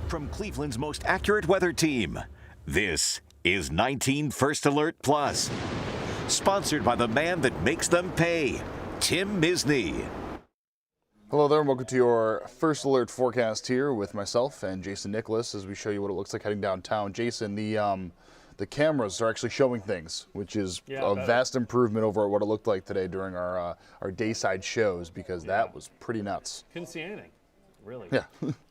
From Cleveland's most accurate weather team, this is 19 First Alert Plus. Sponsored by the man that makes them pay, Tim Misney. Hello there, and welcome to your First Alert forecast here with myself and Jason Nicholas as we show you what it looks like heading downtown. Jason, the cameras are actually showing things, which is a vast improvement over what it looked like today during our dayside shows, because that was pretty nuts. Couldn't see anything, really. Yeah.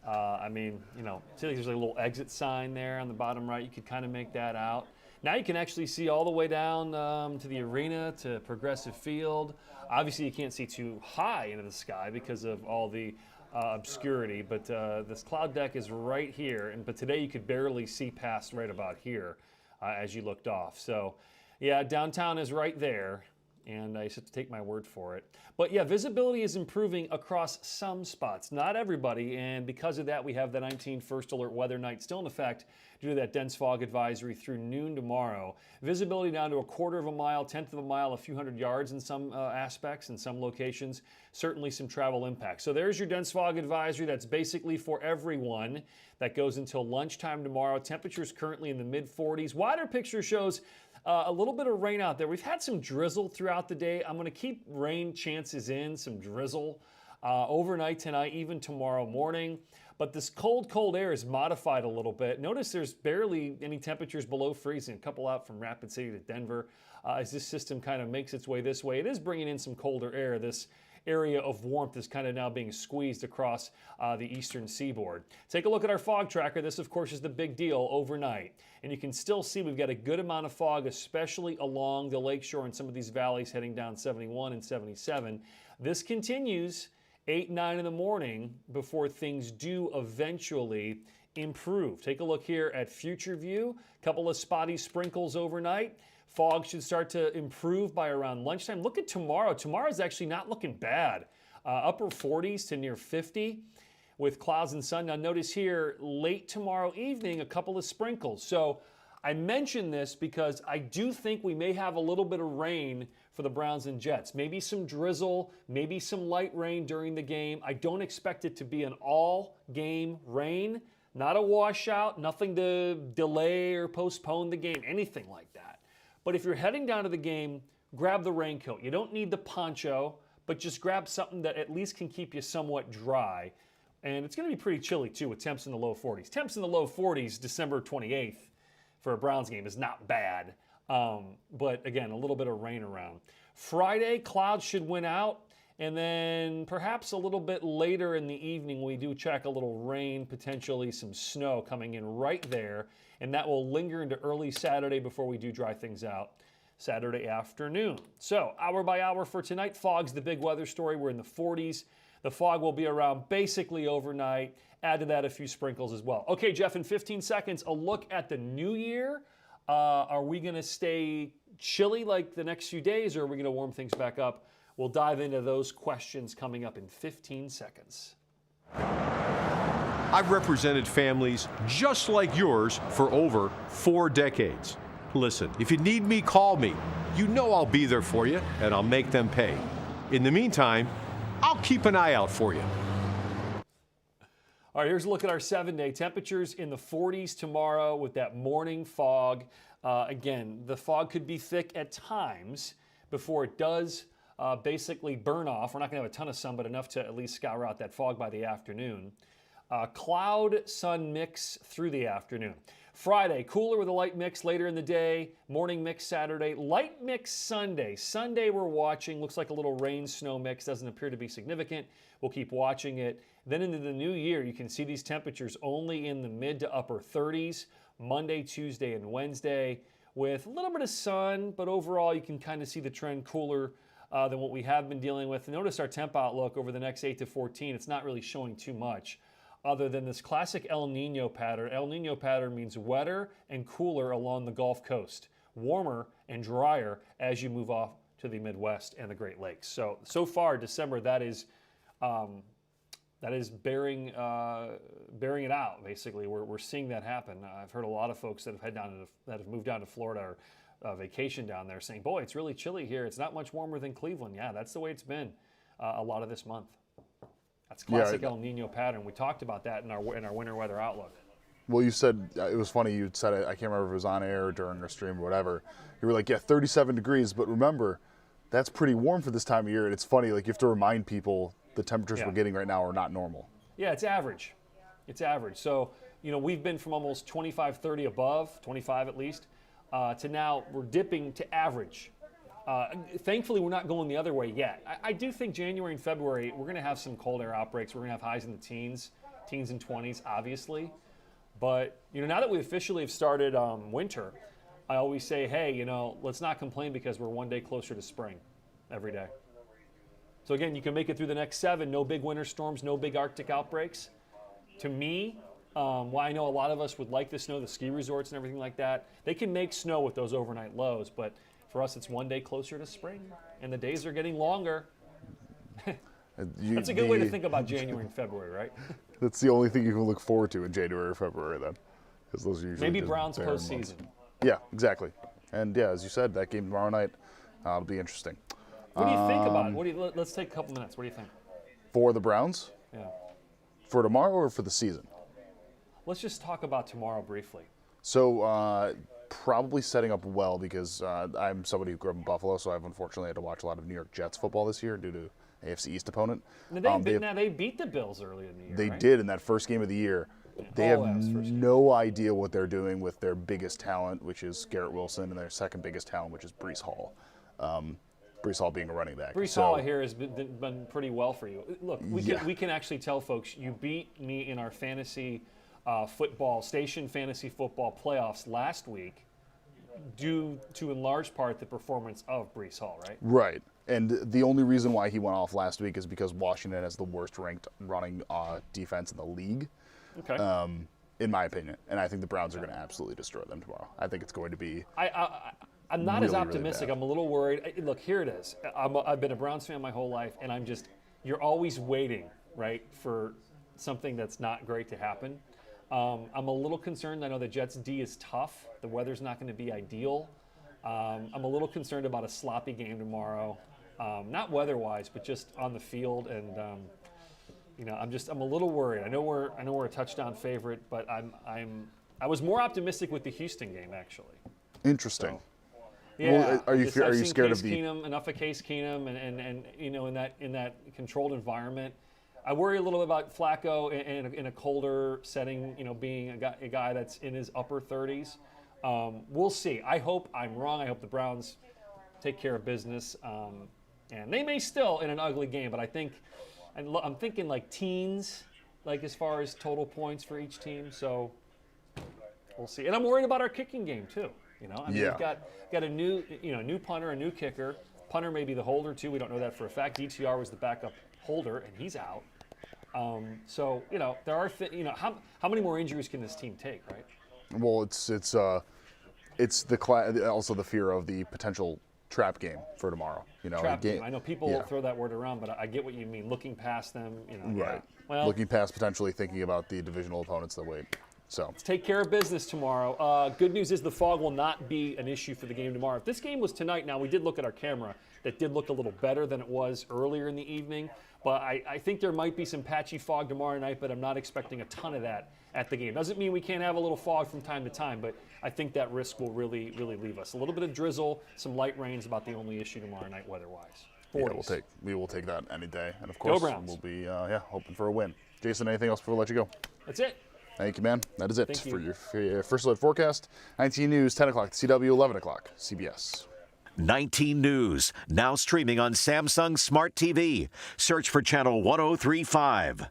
I mean, you know, see there's a little exit sign there on the bottom right. You could kind of make that out. Now you can actually see all the way down to the arena, to Progressive Field. Obviously, you can't see too high into the sky because of all the obscurity, but this cloud deck is right here. But today you could barely see past right about here as you looked off. So, yeah, downtown is right there, and I just have to take my word for it. But yeah, visibility is improving across some spots, not everybody, and because of that, we have the 19 First Alert weather night still in effect due to that dense fog advisory through noon tomorrow. Visibility down to a quarter of a mile, tenth of a mile, a few hundred yards in some aspects, in some locations. Certainly some travel impact. So there's your dense fog advisory. That's basically for everyone. That goes until lunchtime tomorrow. Temperatures currently in the mid-40s. Wider picture shows a little bit of rain out there. We've had some drizzle throughout the day. I'm going to keep rain chances in, some drizzle overnight tonight, even tomorrow morning. But this cold air is modified a little bit. Notice there's barely any temperatures below freezing. A couple out from Rapid City to Denver. As this system kind of makes its way this way, it is bringing in some colder air. This area of warmth is kind of now being squeezed across the eastern seaboard. Take a look at our fog tracker. This, of course, is the big deal overnight. And you can still see we've got a good amount of fog, especially along the lakeshore and some of these valleys heading down 71 and 77. This continues 8, 9 in the morning before things do eventually improve. Take a look here at future view. Couple of spotty sprinkles overnight. Fog should start to improve by around lunchtime. Look at tomorrow. Tomorrow's actually not looking bad. Upper 40s to near 50 with clouds and sun. Now notice here, late tomorrow evening, a couple of sprinkles. So I mention this because I do think we may have a little bit of rain for the Browns and Jets. Maybe some drizzle, maybe some light rain during the game. I don't expect it to be an all-game rain. Not a washout, nothing to delay or postpone the game, anything like that. But if you're heading down to the game, grab the raincoat. You don't need the poncho, but just grab something that at least can keep you somewhat dry. And it's going to be pretty chilly, too, with temps in the low 40s. Temps in the low 40s December 28th for a Browns game is not bad. But, again, a little bit of rain around. Friday, clouds should win out. And then perhaps a little bit later in the evening, we do check a little rain, potentially some snow coming in right there. And that will linger into early Saturday before we do dry things out Saturday afternoon. So hour by hour for tonight, fog's the big weather story. We're in the 40s. The fog will be around basically overnight. Add to that a few sprinkles as well. Okay, Jeff, in 15 seconds, a look at the new year. Are we going to stay chilly like the next few days, or are we going to warm things back up? We'll dive into those questions coming up in 15 seconds. I've represented families just like yours for over 4 decades. Listen, if you need me, call me. You know I'll be there for you, and I'll make them pay. In the meantime, I'll keep an eye out for you. All right, here's a look at our 7-day temperatures in the 40s tomorrow with that morning fog. Again, the fog could be thick at times before it does basically burn off. We're not going to have a ton of sun, but enough to at least scour out that fog by the afternoon. Cloud-sun mix through the afternoon. Friday, cooler with a light mix later in the day. Morning mix Saturday. Light mix Sunday. Sunday we're watching. Looks like a little rain-snow mix. Doesn't appear to be significant. We'll keep watching it. Then into the new year, you can see these temperatures only in the mid to upper 30s. Monday, Tuesday, and Wednesday with a little bit of sun, but overall you can kind of see the trend cooler than what we have been dealing with. Notice our temp outlook over the next 8 to 14. It's not really showing too much other than this classic El Nino pattern. El Nino pattern means wetter and cooler along the Gulf Coast, warmer and drier as you move off to the Midwest and the Great Lakes. So far, December, that is bearing it out. Basically, we're seeing that happen. I've heard a lot of folks that have moved down to Florida or vacation down there saying, "Boy, it's really chilly here. It's not much warmer than Cleveland." Yeah, that's the way it's been a lot of this month. That's classic El Nino pattern. We talked about that in our winter weather outlook. Well, you said, it was funny, you said it, I can't remember if it was on air or during our stream or whatever. You were like, yeah, 37 degrees, but remember, that's pretty warm for this time of year. And it's funny, like you have to remind people the temperatures we're getting right now are not normal. Yeah, it's average. It's average. So, we've been from almost 25, 30 above, 25 at least, to now we're dipping to average. Thankfully, we're not going the other way yet. I do think January and February, we're going to have some cold air outbreaks. We're going to have highs in the teens and 20s, obviously. But, now that we officially have started winter, I always say, hey, let's not complain because we're one day closer to spring every day. So again, you can make it through the next 7, no big winter storms, no big Arctic outbreaks. To me, while I know a lot of us would like the snow, the ski resorts and everything like that, they can make snow with those overnight lows, but for us, it's one day closer to spring, and the days are getting longer. That's a good way to think about January and February, right? That's the only thing you can look forward to in January or February then, because those are usually maybe just Browns barren postseason. months. Yeah, exactly. And yeah, as you said, that game tomorrow night, it'll be interesting. What do you think about it? Let's take a couple minutes. What do you think? For the Browns? Yeah. For tomorrow or for the season? Let's just talk about tomorrow briefly. So probably setting up well because I'm somebody who grew up in Buffalo, so I've unfortunately had to watch a lot of New York Jets football this year due to AFC East opponent. Now they beat the Bills earlier in the year. They right? did in that first game of the year. They have no idea what they're doing with their biggest talent, which is Garrett Wilson, and their second biggest talent, which is Breece Hall. Breece Hall being a running back. Breece Hall, I hear, has been pretty well for you. Look, we can actually tell folks you beat me in our fantasy fantasy football playoffs last week due to, in large part, the performance of Breece Hall, right? Right. And the only reason why he went off last week is because Washington has the worst ranked running defense in the league. Okay. In my opinion. And I think the Browns are going to absolutely destroy them tomorrow. I think it's going to be I'm not really, as optimistic. really I'm a little worried. Look, here it is. I've been a Browns fan my whole life, and you're always waiting, right, for something that's not great to happen. I'm a little concerned. I know the Jets' D is tough. The weather's not going to be ideal. I'm a little concerned about a sloppy game tomorrow. Not weather-wise, but just on the field, and I'm a little worried. I know we're a touchdown favorite, but I was more optimistic with the Houston game actually. Interesting. So, yeah. Well, are you scared of enough of Case Keenum and in that controlled environment? I worry a little bit about Flacco in a colder setting, being a guy that's in his upper 30s. We'll see. I hope I'm wrong. I hope the Browns take care of business. And they may still in an ugly game, but I think I'm thinking like teens, like as far as total points for each team. So we'll see. And I'm worried about our kicking game too. We've got a new punter, a new kicker. Punter may be the holder too. We don't know that for a fact. DTR was the backup holder, and he's out. So there are how many more injuries can this team take, right? Well, it's also the fear of the potential trap game for tomorrow. Trap game. I know people throw that word around, but I get what you mean. Looking past them, Right. Yeah. Well, looking past potentially thinking about the divisional opponents that wait. So let's take care of business tomorrow. Good news is the fog will not be an issue for the game tomorrow. If this game was tonight, now we did look at our camera. That did look a little better than it was earlier in the evening. But I think there might be some patchy fog tomorrow night, but I'm not expecting a ton of that at the game. Doesn't mean we can't have a little fog from time to time, but I think that risk will really, really leave us. A little bit of drizzle, some light rain is about the only issue tomorrow night weather-wise. Yeah, we will take that any day. And of course, we'll be hoping for a win. Jason, anything else before we let you go? That's it. Thank you, man. That is it Thank for you. your First Alert forecast. 19 News, 10 o'clock, CW, 11 o'clock, CBS. 19 News, now streaming on Samsung Smart TV. Search for Channel 1035.